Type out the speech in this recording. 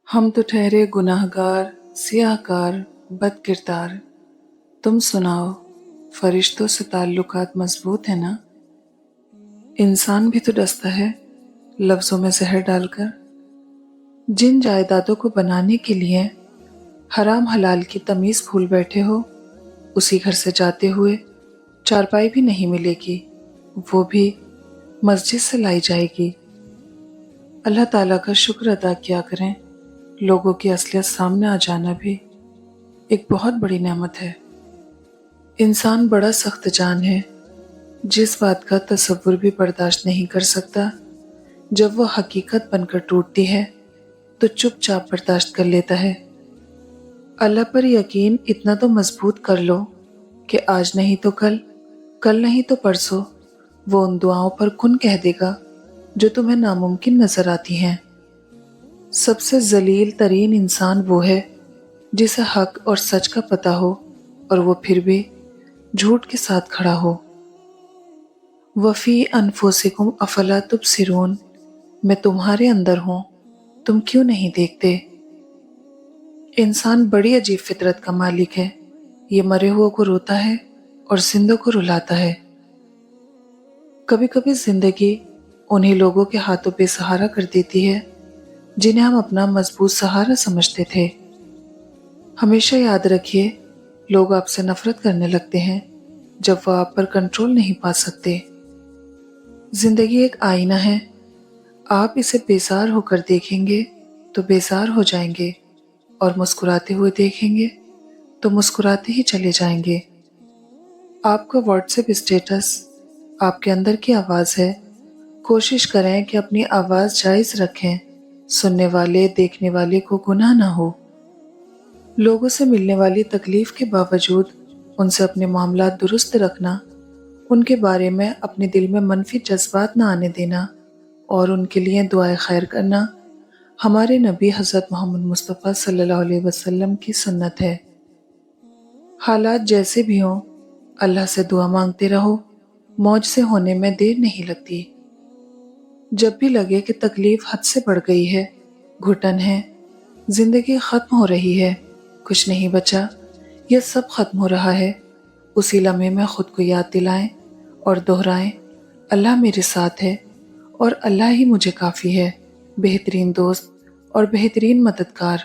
हम तो ठहरे गुनाहगार, सियाहकार, बद किरदार। तुम सुनाओ, फरिश्तों से ताल्लुकात मजबूत है ना? इंसान भी तो डसता है लफ्जों में जहर डालकर। जिन जायदादों को बनाने के लिए हराम हलाल की तमीज भूल बैठे हो, उसी घर से जाते हुए चारपाई भी नहीं मिलेगी, वो भी मस्जिद से लाई जाएगी। अल्लाह ताला का शुक्र अदा किया करें। लोगों की असलियत सामने आ जाना भी एक बहुत बड़ी नेमत है। इंसान बड़ा सख्त जान है, जिस बात का तसव्वुर भी बर्दाश्त नहीं कर सकता, जब वो हकीकत बनकर टूटती है तो चुपचाप बर्दाश्त कर लेता है। अल्लाह पर यकीन इतना तो मजबूत कर लो कि आज नहीं तो कल, कल नहीं तो परसों वो उन दुआओं पर कुन कह देगा जो तुम्हें नामुमकिन नजर आती हैं। सबसे जलील तरीन इंसान वो है जिसे हक और सच का पता हो और वो फिर भी झूठ के साथ खड़ा हो। वफ़ी अनफुसिकुम अफला तुबसिरून, मैं तुम्हारे अंदर हूँ, तुम क्यों नहीं देखते? इंसान बड़ी अजीब फितरत का मालिक है। ये मरे हुए को रोता है और जिंदों को रुलाता है। कभी कभी जिंदगी उन्हीं लोगों के हाथों बेसहारा कर देती है जिन्हें हम अपना मजबूत सहारा समझते थे। हमेशा याद रखिए, लोग आपसे नफरत करने लगते हैं जब वह आप पर कंट्रोल नहीं पा सकते। जिंदगी एक आईना है, आप इसे बेजार होकर देखेंगे तो बेजार हो जाएंगे और मुस्कुराते हुए देखेंगे तो मुस्कुराते ही चले जाएंगे। आपका व्हाट्सएप स्टेटस आपके अंदर की आवाज़ है। कोशिश करें कि अपनी आवाज़ जायज़ रखें, सुनने वाले देखने वाले को गुनाह ना हो। लोगों से मिलने वाली तकलीफ के बावजूद उनसे अपने मामलात दुरुस्त रखना, उनके बारे में अपने दिल में मनफी जज्बात ना आने देना और उनके लिए दुआए खैर करना हमारे नबी हज़रत मोहम्मद मुस्तफ़ा सल्लल्लाहु अलैहि वसल्लम की सुन्नत है। हालात जैसे भी हों, अल्लाह से दुआ मांगते रहो, मौज से होने में देर नहीं लगती। जब भी लगे कि तकलीफ हद से बढ़ गई है, घुटन है, जिंदगी खत्म हो रही है, कुछ नहीं बचा, यह सब खत्म हो रहा है, उसी लम्हे में खुद को याद दिलाएं और दोहराएं, अल्लाह मेरे साथ है और अल्लाह ही मुझे काफ़ी है, बेहतरीन दोस्त और बेहतरीन मददगार।